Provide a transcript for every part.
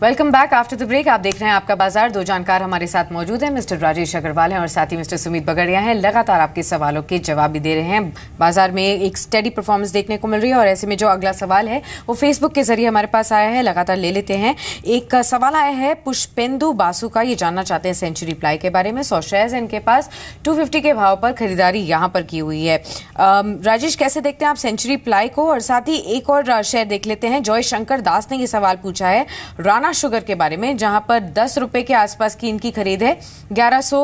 Welcome back after the break. आप देख रहे हैं आपका बाजार। दो जानकार हमारे साथ मौजूद हैं, मिस्टर राजेश अग्रवाल हैं और साथ ही मिस्टर सुमित बगड़िया हैं। लगातार आपके सवालों के जवाब भी दे रहे हैं। बाजार में एक स्टेडी परफॉर्मेंस देखने को मिल रही है और ऐसे में जो अगला सवाल है वो फेसबुक के जरिए हमारे पास आया है, लगातार ले लेते हैं। एक सवाल आया है पुष्पेंदु बासु का, ये जानना चाहते हैं सेंचुरी प्लाई के बारे में। 100 शेयर्स इनके पास 250 के भाव पर खरीदारी यहाँ पर की हुई है। राजेश, कैसे देखते हैं आप सेंचुरी प्लाई को? और साथ ही एक और शेयर देख लेते हैं। जॉय शंकर दास ने ये सवाल पूछा है राणा शुगर के बारे में, जहां पर 10 रुपए के आसपास की इनकी खरीद है। 1100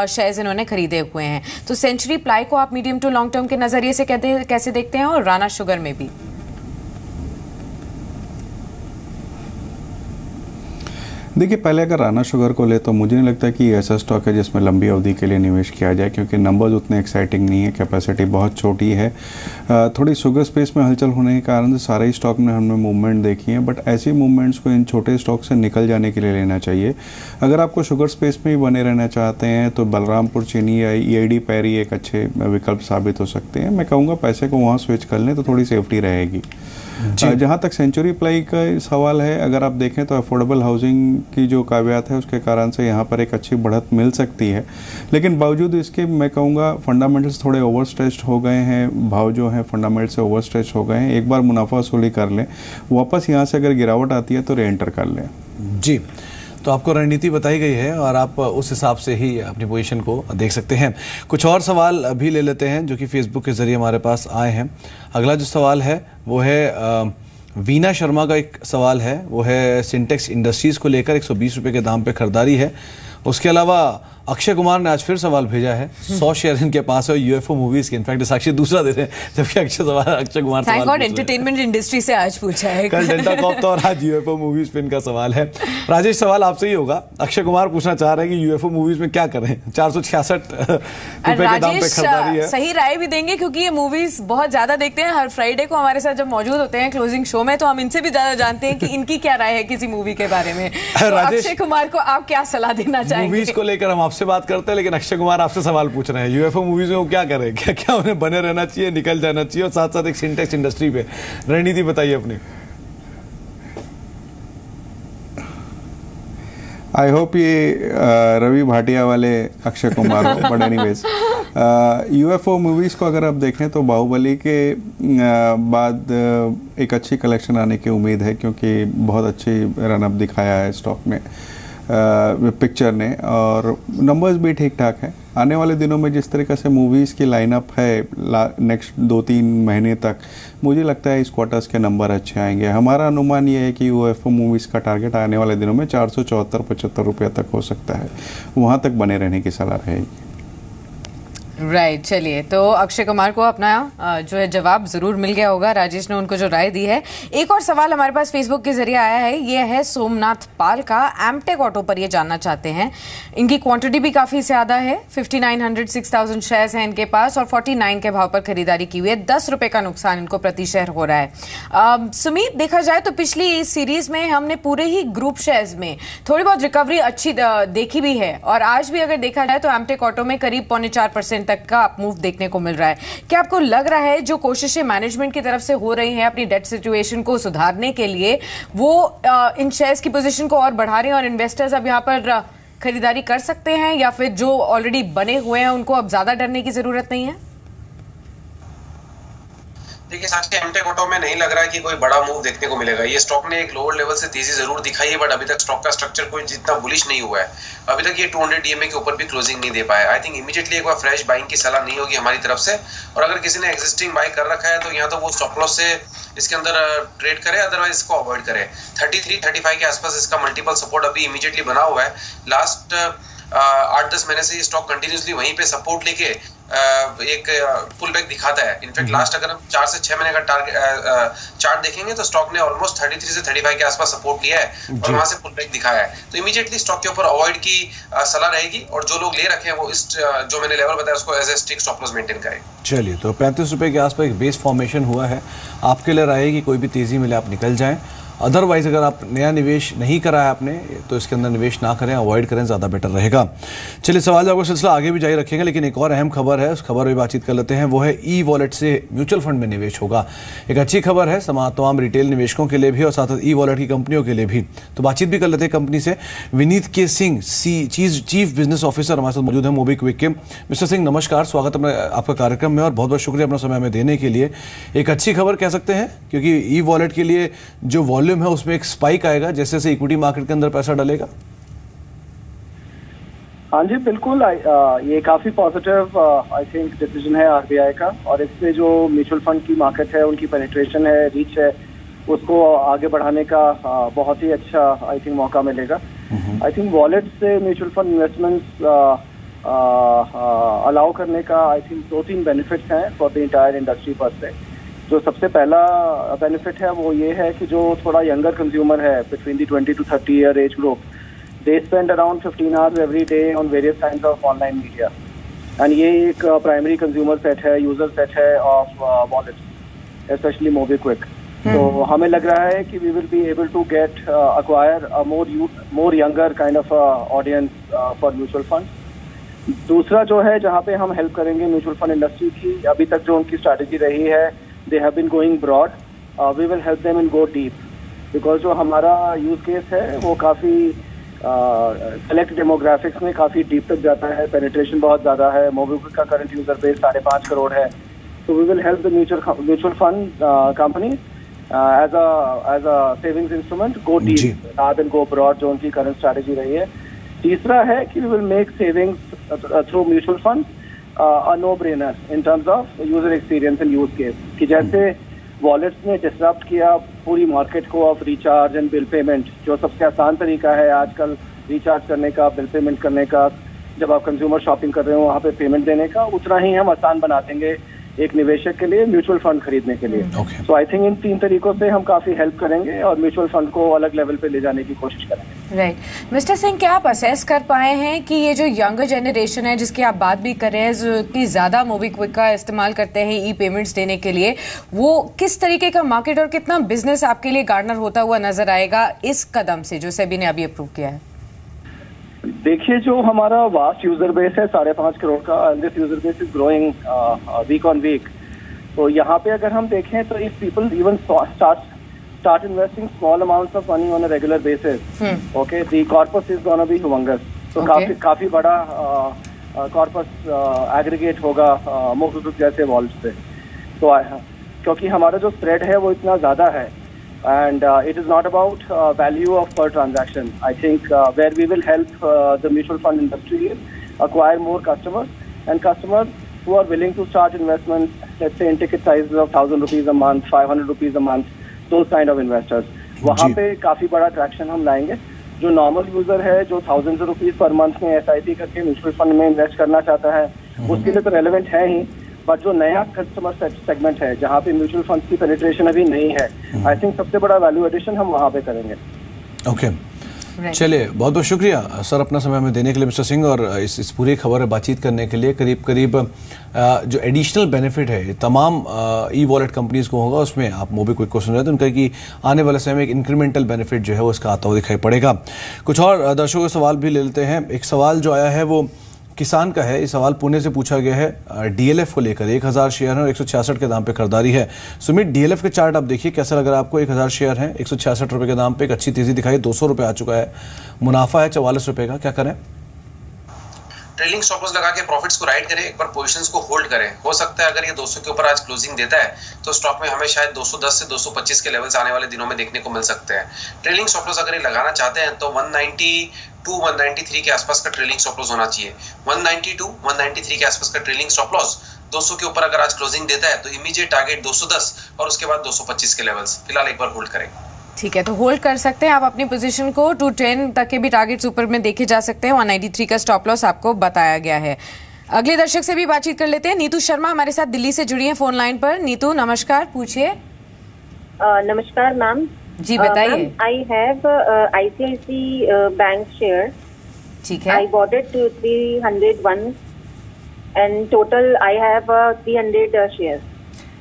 शेयर्स इन्होंने खरीदे हुए हैं। तो सेंचुरी प्लाई को आप मीडियम टू लॉन्ग टर्म के नजरिए से कैसे देखते हैं, और राणा शुगर में भी? देखिए, पहले अगर राणा शुगर को ले तो मुझे नहीं लगता कि ऐसा स्टॉक है जिसमें लंबी अवधि के लिए निवेश किया जाए, क्योंकि नंबर्स उतने एक्साइटिंग नहीं है, कैपेसिटी बहुत छोटी है। थोड़ी शुगर स्पेस में हलचल होने के कारण से सारे ही स्टॉक में हमने मूवमेंट देखी है, बट ऐसी मूवमेंट्स को इन छोटे स्टॉक से निकल जाने के लिए लेना चाहिए। अगर आपको शुगर स्पेस में ही बने रहना चाहते हैं तो बलरामपुर चीनी या EID पैरी एक अच्छे विकल्प साबित हो सकते हैं। मैं कहूँगा पैसे को वहाँ स्विच कर लें तो थोड़ी सेफ्टी रहेगी। जहाँ तक सेंचुरी प्लाई का सवाल है, अगर आप देखें तो अफोर्डेबल हाउसिंग की जो कावियात है उसके कारण से यहाँ पर एक अच्छी बढ़त मिल सकती है, लेकिन बावजूद इसके मैं कहूँगा फंडामेंटल्स थोड़े ओवर स्ट्रेच्ड हो गए हैं। भाव जो है फंडामेंटल से ओवर स्ट्रेच हो गए हैं। एक बार मुनाफा वसूली कर लें, वापस यहाँ से अगर गिरावट आती है तो रीएंटर कर लें। जी, तो आपको रणनीति बताई गई है और आप उस हिसाब से ही अपनी पोजीशन को देख सकते हैं। कुछ और सवाल अभी ले लेते हैं जो कि फेसबुक के जरिए हमारे पास आए हैं। अगला जो सवाल है वो है वीना शर्मा का एक सवाल है, वो है सिंटेक्स इंडस्ट्रीज़ को लेकर 120 रुपये के दाम पे खरीदारी है। उसके अलावा अक्षय कुमार ने आज फिर सवाल भेजा है। 100 शेयर इनके पास है UFO मूवीज के। इनफैक्ट साक्षी दूसरा दे रहे हैं, जबकि Akshay Kumar thank God entertainment industry से आज पूछा है। कल डेल्टा कॉप था और आज UFO मूवीज पे इनका सवाल है। राजेश, सवाल आपसे ही होगा। अक्षय कुमार पूछना चाह रहे हैं कि UFO मूवीज में क्या करें? 466 रुपए के दाम पे खरीदारी है। सही राय भी देंगे क्योंकि ये मूवीज बहुत ज्यादा देखते हैं। हर फ्राइडे को हमारे साथ जब मौजूद होते हैं क्लोजिंग शो में, तो हम इनसे भी ज्यादा जानते हैं कि इनकी क्या राय है किसी मूवी के बारे में। अक्षय कुमार को आप क्या सलाह देना चाहेंगे? मूवीज को लेकर हम आपसे बात करते हैं, लेकिन अक्षय कुमार आपसे सवाल पूछ रहे हैं UFO मूवीज में वो क्या करें? क्या उन्हें बने रहना चाहिए, निकल जाना चाहिए? और साथ साथ एक सिंटेक्स इंडस्ट्री पे रणनीति बताइए अपनी। आई होप ये रवि भाटिया वाले अक्षय कुमार हो, बट एनीवेज UFO मूवीज़ को अगर आप देखें तो बाहुबली के बाद एक अच्छी कलेक्शन आने की उम्मीद है, क्योंकि बहुत अच्छी रनअप दिखाया है स्टॉक ने पिक्चर ने, और नंबर्स भी ठीक ठाक हैं। आने वाले दिनों में जिस तरीके से मूवीज़ की लाइनअप है नेक्स्ट 2-3 महीने तक, मुझे लगता है इस क्वार्टर्स के नंबर अच्छे आएंगे। हमारा अनुमान ये है कि UFO मूवीज़ का टारगेट आने वाले दिनों में 474-75 रुपये तक हो सकता है। वहाँ तक बने रहने की सलाह रहेगी। राइट, चलिए, तो अक्षय कुमार को अपना जो है जवाब जरूर मिल गया होगा। राजेश ने उनको जो राय दी है। एक और सवाल हमारे पास फेसबुक के जरिए आया है, ये है सोमनाथ पाल का। एमटेक ऑटो पर ये जानना चाहते हैं। इनकी क्वांटिटी भी काफी ज्यादा है, 5900 6000 शेयर्स हैं इनके पास और 49 के भाव पर खरीदारी की हुई है। 10 रुपए का नुकसान इनको प्रति शेयर हो रहा है। सुमित, देखा जाए तो पिछली इस सीरीज में हमने पूरे ही ग्रुप शेयर्स में थोड़ी बहुत रिकवरी अच्छी देखी भी है, और आज भी अगर देखा जाए तो एमटेक ऑटो में करीब 4.25% तक का अप मूव देखने को मिल रहा है। क्या आपको लग रहा है जो कोशिशें मैनेजमेंट की तरफ से हो रही हैं अपनी डेट सिचुएशन को सुधारने के लिए, वो इन शेयर्स की पोजीशन को और बढ़ा रही हैं और इन्वेस्टर्स अब यहां पर खरीदारी कर सकते हैं, या फिर जो ऑलरेडी बने हुए हैं उनको अब ज्यादा डरने की जरूरत नहीं है? देखिए, साक्षी, एमटेक ऑटो में नहीं लग रहा है कि कोई बड़ा मूव देखने को मिलेगा। ये स्टॉक ने एक लोअर लेवल से तेजी जरूर दिखाई है, बट अभी तक स्टॉक का स्ट्रक्चर कोई जितना बुलिश नहीं हुआ है। अभी तक ये 200 DMA के ऊपर भी क्लोजिंग नहीं दे पाया। आई थिंक इमीडिएटली एक बार फ्रेश बाइंग की सलाह नहीं होगी हमारी तरफ से, और अगर किसी ने एग्जिस्टिंग बाय कर रखा है तो यहाँ तो वो स्टॉप लॉस से इसके अंदर ट्रेड करे, अदरवाइज इसको अवॉइड करे। 33-35 के आसपास इसका मल्टीपल सपोर्ट अभी इमीडिएटली बना हुआ है। लास्ट 8-10 महीने से ये स्टॉक कंटिन्यूसली वहीं पे सपोर्ट लेके एक पुल बैक दिखाता है। इनफैक्ट लास्ट अगर हम 4 से 6 महीने का चार्ट देखेंगे तो स्टॉक ने ऑलमोस्ट 33 से 35 के आसपास सपोर्ट लिया है और वहां से पुल बैक दिखाया है। तो इमीडिएटली स्टॉक के ऊपर अवॉइड की सलाह रहेगी, और जो लोग ले रखे हैं वो इस जो मैंने लेवल बताया उसको as a stick stop loss maintain करें। चलिए, तो 35 रुपए के आसपास एक बेस फॉर्मेशन हुआ है। आपके लिए राय है कि कोई भी तेजी मिले आप निकल जाएं। अदरवाइज अगर आप नया निवेश नहीं करा है आपने तो इसके अंदर निवेश ना करें, अवॉइड करें, ज़्यादा बेटर रहेगा। चलिए सवाल जवाब का सिलसिला आगे भी जारी रखेंगे, लेकिन एक और अहम खबर है, उस खबर पर बातचीत कर लेते हैं। वो है ई वॉलेट से म्यूचुअल फंड में निवेश होगा। एक अच्छी खबर है तमाम रिटेल निवेशकों के लिए भी और साथ साथ ई वॉलेट की कंपनियों के लिए भी। तो बातचीत भी कर लेते हैं कंपनी से। विनीत के सिंह चीफ बिजनेस ऑफिसर हमारे साथ मौजूद है मोबीक्विक के। मिस्टर सिंह नमस्कार, स्वागत है आपका कार्यक्रम में और बहुत बहुत शुक्रिया अपना समय हमें देने के लिए। एक अच्छी खबर कह सकते हैं क्योंकि ई वॉलेट के लिए जो वॉल्यूम है उसमें एक स्पाइक आएगा जैसे जैसे इक्विटी मार्केट के अंदर पैसा डलेगा। हाँ जी बिल्कुल, ये काफी पॉजिटिव आई थिंक डिसीजन है आरबीआई का, और इससे जो म्यूचुअल फंड की मार्केट है, उनकी पेनिट्रेशन है, रीच है, उसको आगे बढ़ाने का बहुत ही अच्छा आई थिंक मौका मिलेगा। आई थिंक वॉलेट से म्यूचुअल फंड इन्वेस्टमेंट्स अलाउ करने का आई थिंक 2-3 बेनिफिट्स हैं फॉर द इंटायर इंडस्ट्री पर से। जो सबसे पहला बेनिफिट है वो ये है कि जो थोड़ा यंगर कंज्यूमर है between the 20 to 30 year age group, they spend around 15 hours every day on various kinds of online media, and ये एक प्राइमरी कंज्यूमर सेट है, यूजर सेट है ऑफ वॉलेट्स, स्पेशली मोबीक्विक। तो हमें लग रहा है कि we will be able to get acquire a more younger kind of audience for mutual fund. दूसरा जो है जहाँ पे हम हेल्प करेंगे म्यूचुअल फंड इंडस्ट्री की, अभी तक जो उनकी स्ट्रैटेजी रही है, they have been going broad, we will help them in go deep, because जो हमारा यूज केस है वो काफ़ी सेलेक्ट डेमोग्राफिक्स में काफ़ी डीप तक जाता है, पेनिट्रेशन बहुत ज़्यादा है, मोबीक्विक का करंट यूजर बेस 5.5 करोड़ है। तो we will help the mutual fund company as a savings instrument go deep rather than go broad, जो उनकी करंट स्ट्रैटेजी रही है। तीसरा है कि we will make savings through mutual fund a no-brainer in terms of user experience and use case, कि जैसे wallets ने डिसरप्ट किया पूरी मार्केट को of recharge and bill payment, जो सबसे आसान तरीका है आजकल रिचार्ज करने का, बिल पेमेंट करने का, जब आप कंज्यूमर शॉपिंग कर रहे हो वहाँ पे पेमेंट देने का, उतना ही हम आसान बना देंगे एक निवेशक के लिए म्यूचुअल फंड खरीदने के लिए। सो आई थिंक इन 3 तरीकों से हम काफी हेल्प करेंगे और म्यूचुअल फंड को अलग लेवल पे ले जाने की कोशिश करेंगे। राइट। मिस्टर सिंह, क्या आप असेस कर पाए हैं कि ये जो यंगर जनरेशन है जिसकी आप बात भी कर रहे हैं, जो इतनी ज्यादा मोबीक्विक का इस्तेमाल करते हैं ई पेमेंट्स देने के लिए, वो किस तरीके का मार्केट और कितना बिजनेस आपके लिए गार्डनर होता हुआ नजर आएगा इस कदम से जो सेबी ने अभी अप्रूव किया है? देखिए, जो हमारा वास्ट यूजर बेस है 5.5 करोड़ का, this user base is growing week on week. तो यहाँ पे अगर हम देखें तो if people even start investing small amounts of money on a regular basis, okay, the corpus is gonna be humongous. तो काफी बड़ा कॉर्पस एग्रीगेट होगा मोबीक्विक जैसे वॉल्ट से। तो क्योंकि हमारा जो स्प्रेड है वो इतना ज्यादा है, and it is not about value of per transaction. I think where we will help the mutual fund industry is acquire more customers, and customers who are willing to start investments, let's say in ticket sizes of 1,000 rupees a month, 500 rupees a month, those kind of investors. वहाँ पे काफी बड़ा traction हम लाएंगे। जो normal user है जो thousands of rupees per month में SIP करके म्यूचुअल फंड में इन्वेस्ट करना चाहता है, उसके लिए तो रेलेवेंट है ही, बट जो नया कस्टमर सेगमेंट है जहाँ पे म्यूचुअल फंड की पेनिट्रेशन अभी नहीं है, आई थिंक सबसे बड़ा वैल्यू एडिशन हम वहाँ पे करेंगे। ओके, चलिए बहुत बहुत शुक्रिया सर अपना समय हमें देने के लिए मिस्टर सिंह, और इस पूरी खबर पर बातचीत करने के लिए। करीब जो एडिशनल बेनिफिट है तमाम ई वॉलेट कंपनीज को होगा, उसमें आप मोबीक्विक को सुन रहे थे उनका कि आने वाले समय में एक इंक्रीमेंटल बेनिफिट जो है वो इसका आता हुआ दिखाई पड़ेगा। कुछ और दर्शकों के सवाल भी ले लेते हैं। एक सवाल जो आया है वो किसान का है। ये सवाल पुणे से पूछा गया है डीएलएफ को लेकर। 1000 शेयर है और 166 के दाम पे खरीदारी है। सुमित, डीएलएफ के चार्ट आप देखिए कैसा लग रहा है आपको? 1000 शेयर है, 166 रुपए के दाम पे एक अच्छी तेजी दिखाई, 200 रुपए आ चुका है, मुनाफा है 44 रुपए का, क्या करें? ट्रेलिंग स्टॉप लॉस लगा के प्रॉफिट्स को राइट करें, एक बार पोजीशंस को होल्ड करें। हो सकता है अगर ये 200 के ऊपर आज क्लोजिंग देता है तो स्टॉक में हमें शायद 210 से 225 के लेवल्स आने वाले दिनों में देखने को मिल सकते हैं। ट्रेलिंग स्टॉप लॉस अगर ये लगाना चाहते हैं तो 192 193 के आसपास का ट्रेलिंग स्टॉप लॉस होना चाहिए। 192 193 के आसपास का ट्रेलिंग स्टॉप लॉस, 200 के ऊपर अगर आज क्लोजिंग देता है तो इमीडिएट टारगेट 210 और उसके बाद 225 के लेवल्स फिलहाल एक बार होल्ड करें। ठीक है, तो होल्ड कर सकते हैं आप अपनी पोजीशन को। 210 तक के भी टारगेट्स ऊपर में देखे जा सकते हैं। 193 का स्टॉप लॉस आपको बताया गया है। अगले दर्शक से भी बातचीत कर लेते हैं। नीतू शर्मा हमारे साथ दिल्ली से जुड़ी हैं फोन लाइन पर। नीतू नमस्कार, पूछिए। नमस्कार मैम जी बताइए। I have ICICI bank share. ठीक है। I bought it 301 and total I have 300 share.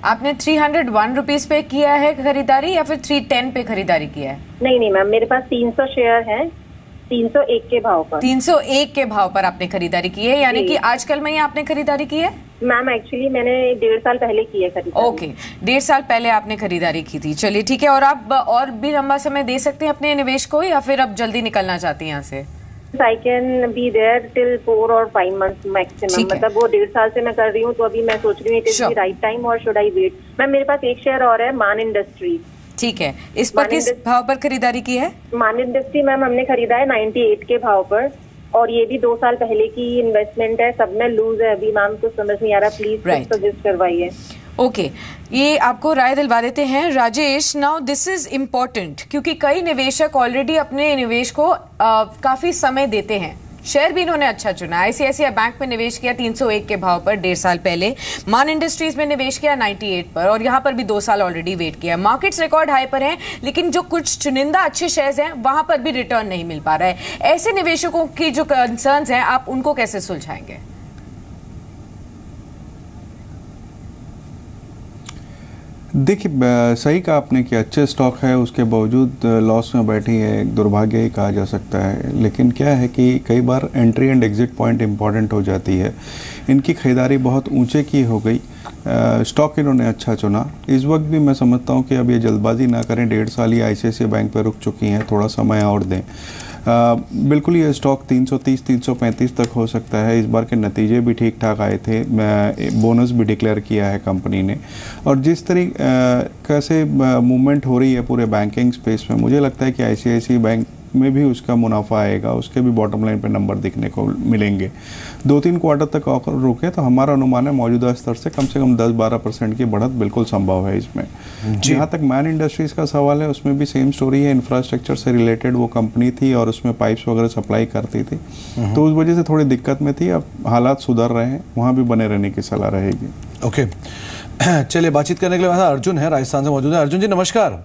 आपने 301 रुपीज पे किया है खरीदारी या फिर 310 पे खरीदारी किया है? नहीं मैम, मेरे पास 300 शेयर है, 301 के भाव पर। 301 के भाव पर आपने खरीदारी की है, यानी कि आजकल में ही आपने खरीदारी की है? मैम एक्चुअली मैंने 1.5 साल पहले की है खरीदारी। ओके, 1.5 साल पहले आपने खरीदारी की थी। चलिए ठीक है, और आप और भी लंबा समय दे सकते हैं अपने निवेश को, या फिर अब जल्दी निकलना चाहती हैं यहाँ से? I can be there till 4 or 5 months maximum। मतलब वो 1.5 साल से मैं कर रही हूँ, तो अभी मैं सोच रही हूँ it is the right time और शुड आई वेट। मैम मेरे पास एक शेयर और है, मान इंडस्ट्री। ठीक है, इस पर किस भाव पर खरीदारी की है? मान इंडस्ट्री मैम हमने खरीदा है 98 के भाव पर, और ये भी 2 साल पहले की इन्वेस्टमेंट है। सब में लूज है अभी मैम, कुछ समझ नहीं आ रहा, प्लीज सजेस्ट करवाइए। ओके, ये आपको राय दिलवा देते हैं Rajesh. Now this is important, क्योंकि कई निवेशक ऑलरेडी अपने निवेश को काफी समय देते हैं। शेयर भी इन्होंने अच्छा चुना। आईसीआईसीआई बैंक में निवेश किया 301 के भाव पर 1.5 साल पहले, मान इंडस्ट्रीज में निवेश किया 98 पर, और यहाँ पर भी 2 साल ऑलरेडी वेट किया। मार्केट्स रिकॉर्ड हाई पर हैं, लेकिन जो कुछ चुनिंदा अच्छे शेयर्स हैं वहां पर भी रिटर्न नहीं मिल पा रहा है। ऐसे निवेशकों की जो कंसर्न्स हैं, आप उनको कैसे सुलझाएंगे? देखिए, सही कहा आपने कि अच्छे स्टॉक है, उसके बावजूद लॉस में बैठी है, एक दुर्भाग्य ही कहा जा सकता है। लेकिन क्या है कि कई बार entry and exit point important हो जाती है। इनकी खरीदारी बहुत ऊंचे की हो गई, स्टॉक इन्होंने अच्छा चुना। इस वक्त भी मैं समझता हूं कि अब ये जल्दबाजी ना करें, 1.5 साल ही आईसीआईसीआई बैंक पर रुक चुकी हैं, थोड़ा समय और दें। बिल्कुल ये स्टॉक 330-335 तक हो सकता है। इस बार के नतीजे भी ठीक ठाक आए थे, बोनस भी डिक्लेयर किया है कंपनी ने, और जिस तरीके से मूवमेंट हो रही है पूरे बैंकिंग स्पेस में, मुझे लगता है कि आईसीआईसीआई बैंक में भी उसका मुनाफा आएगा, उसके भी बॉटम लाइन पे नंबर दिखने को मिलेंगे। 2-3 क्वार्टर तक ऑकर रुके तो हमारा अनुमान है मौजूदा स्तर से कम 10-12% की बढ़त बिल्कुल संभव है इसमें। जहाँ तक मैन इंडस्ट्रीज का सवाल है, उसमें भी सेम स्टोरी है। इंफ्रास्ट्रक्चर से रिलेटेड वो कंपनी थी और उसमें पाइप्स वगैरह सप्लाई करती थी, तो उस वजह से थोड़ी दिक्कत में थी। अब हालात सुधर रहे हैं, वहाँ भी बने रहने की सलाह रहेगी। ओके, चलिए बातचीत करने के लिए अर्जुन है, राजस्थान से मौजूद है। अर्जुन जी नमस्कार।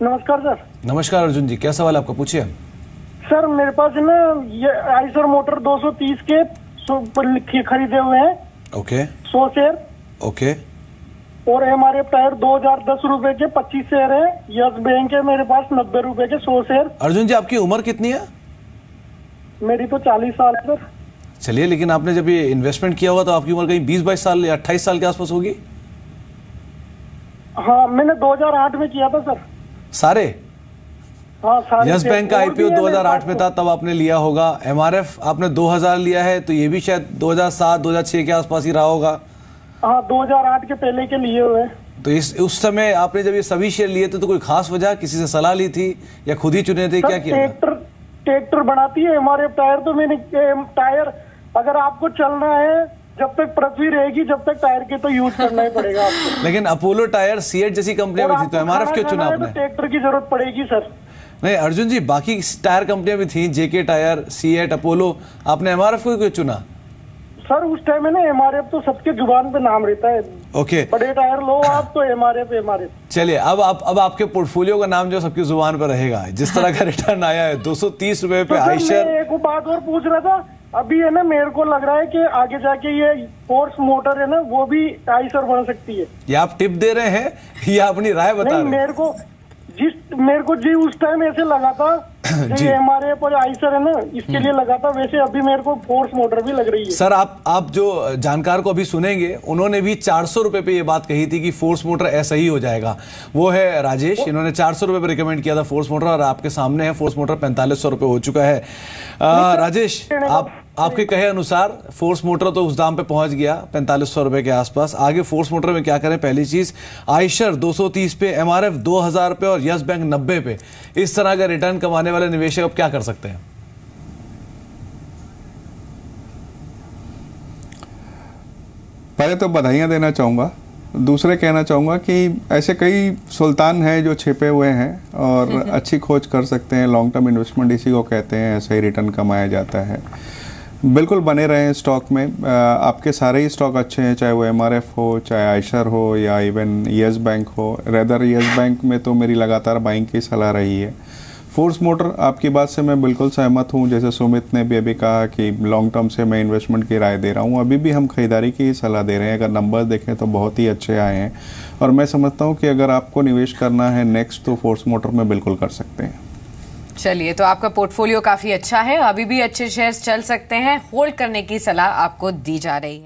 नमस्कार सर। नमस्कार अर्जुन जी, क्या सवाल आपका, पूछिए। सर मेरे पास है ना, ये आइसर मोटर 230 के खरीदे हुए हैं। ओके। 100 शेयर। ओके। और एमआरएफ टायर 2010 रुपए के 25 शेयर है। यस बैंक है मेरे पास 90 रुपए के 100 शेयर। अर्जुन जी आपकी उम्र कितनी है? मेरी तो 40 साल है सर। चलिए, लेकिन आपने जब ये इन्वेस्टमेंट किया होगा तो आपकी उम्र कहीं 20-22 साल या 28 साल के आसपास होगी। हाँ, मैंने 2008 में किया था सर। सारे? हाँ सारे। यस बैंक का आईपीओ 2008 में था, तब आपने लिया होगा। एमआरएफ आपने 2000 लिया है, तो ये भी शायद 2007-2006 के आसपास ही रहा होगा। हाँ, 2008 के पहले के लिए हुए। तो उस समय आपने जब ये सभी शेयर लिए थे तो कोई खास वजह, किसी से सलाह ली थी या खुद ही चुने थे, क्या किया? ट्रैक्टर बनाती है एमआरएफ टायर, तो मैंने टायर अगर आपको चलना है, जब तक पृथ्वी रहेगी जब तक टायर के तो यूज करना ही पड़ेगा आपको। लेकिन अपोलो टायर, सीएट जैसी कंपनियां भी थी, तो एमआरएफ क्यों चुना आपने? ट्रैक्टर की जरूरत पड़ेगी सर। नहीं अर्जुन जी, बाकी टायर कंपनियां भी थी, जेके टायर, सीएट, अपोलो, आपने एमआरएफ को क्यों चुना? सर उस टाइम में ना एमआरएफ तो सबके जुबान पे नाम रहता है। ओके। बड़े टायर लो आप तो एमआरएफ। चलिए, अब आपके पोर्टफोलियो का नाम जो सबकी जुबान पर रहेगा, जिस तरह का रिटर्न आया है 230 रुपए पे आइशर। एक बात और पूछ रहा था, अभी है ना मेरे को लग रहा है कि आगे जाके ये फोर्स मोटर है ना, वो भी आइशर बन सकती है। ये आप टिप दे रहे हैं या अपनी राय बता रहे हैं? मेरे को जी उस टाइम ऐसे लगा था जी एमआरएफ और आइसर है ना, इसके लिए लगा था। वैसे अभी मेरे को फोर्स मोटर भी लग रही है। सर आप जो जानकार को अभी सुनेंगे, उन्होंने भी 400 रुपए पे ये बात कही थी कि फोर्स मोटर ऐसा ही हो जाएगा। वो है राजेश, इन्होंने 400 रुपए पे रिकमेंड किया था फोर्स मोटर, और आपके सामने है फोर्स मोटर 4500 रुपए हो चुका है। राजेश, आपके कहे अनुसार फोर्स मोटर तो उस दाम पे पहुंच गया 4500 रुपए के आसपास। आगे फोर्स मोटर में क्या करें? पहली चीज, आइशर 230 पे, एमआरएफ 2000 पे और यस बैंक 90 पे। इस तरह का रिटर्न कमाने वाले निवेशक अब क्या कर सकते हैं? पहले तो बधाइयां देना चाहूँगा, दूसरे कहना चाहूँगा कि ऐसे कई सुल्तान हैं जो छिपे हुए हैं और अच्छी खोज कर सकते हैं। लॉन्ग टर्म इन्वेस्टमेंट इसी को कहते हैं, ऐसा ही रिटर्न कमाया जाता है। बिल्कुल बने रहें स्टॉक में। आपके सारे ही स्टॉक अच्छे हैं, चाहे वो एमआरएफ हो, चाहे आइशर हो, या इवन यस बैंक हो। रेदर यस बैंक में तो मेरी लगातार बाइंग की सलाह रही है। फोर्स मोटर, आपकी बात से मैं बिल्कुल सहमत हूँ। जैसे सुमित ने भी अभी कहा कि लॉन्ग टर्म से मैं इन्वेस्टमेंट की राय दे रहा हूँ, अभी भी हम खरीदारी की ही सलाह दे रहे हैं। अगर नंबर देखें तो बहुत ही अच्छे आए हैं और मैं समझता हूँ कि अगर आपको निवेश करना है नेक्स्ट, तो फोर्स मोटर में बिल्कुल कर सकते हैं। चलिए, तो आपका पोर्टफोलियो काफी अच्छा है, अभी भी अच्छे शेयर्स चल सकते हैं, होल्ड करने की सलाह आपको दी जा रही है।